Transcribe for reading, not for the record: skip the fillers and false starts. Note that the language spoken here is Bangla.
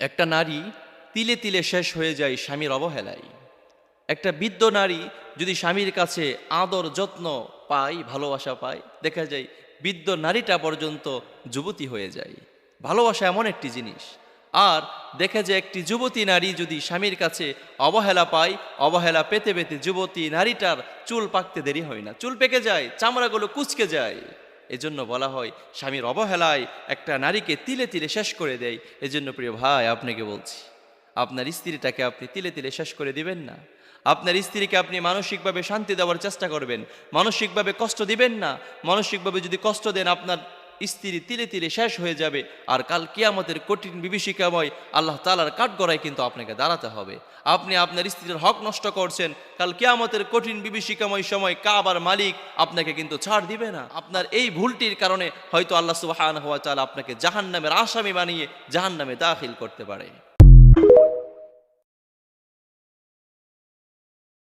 একটা নারী তিলে তিলে শেষ হয়ে যায় স্বামীর অবহেলায়। একটা বৃদ্ধ নারী যদি স্বামীর কাছে আদর যত্ন পায়, ভালোবাসা পায়, দেখা যায় বৃদ্ধ নারীটা পর্যন্ত যুবতী হয়ে যায়। ভালোবাসা এমন একটি জিনিস। আর দেখা যায় একটি যুবতী নারী যদি স্বামীর কাছে অবহেলা পায়, অবহেলা পেতে পেতে যুবতী নারীটার চুল পাকতে দেরি হয় না, চুল পেকে যায়, চামড়াগুলো কুঁচকে যায়। এজন্য বলা হয় স্বামীর অবহেলায় একটা নারীকে তিলে তিলে শেষ করে দেয়। এজন্য প্রিয় ভাই, আপনাকে বলছি, আপনার স্ত্রীটাকে আপনি তিলে তিলে শেষ করে দিবেন না। আপনার স্ত্রীকে আপনি মানসিকভাবে শান্তি দেওয়ার চেষ্টা করবেন, মানসিকভাবে কষ্ট দিবেন না। মানসিকভাবে যদি কষ্ট দেন, আপনার স্ত্রী তিলে তিলে শেষ হয়ে যাবে। আর কাল কিয়ামতের কঠিন বিভীষিকাময় আল্লাহ তাআলার কাঠগড়ায় কিন্তু আপনাকে দাঁড়াতে হবে। আপনি আপনার স্ত্রীর হক নষ্ট করছেন, কাল কিয়ামতের কঠিন বিভীষিকাময় সময় কাবার মালিক আপনাকে কিন্তু ছাড় দিবে না। আপনার এই ভুলটির কারণে হয়তো আল্লাহ সুবহানাহু ওয়া তাআলা আপনাকে জাহান্নামের আসামি বানিয়ে জাহান্নামে দাখিল করতে পারে।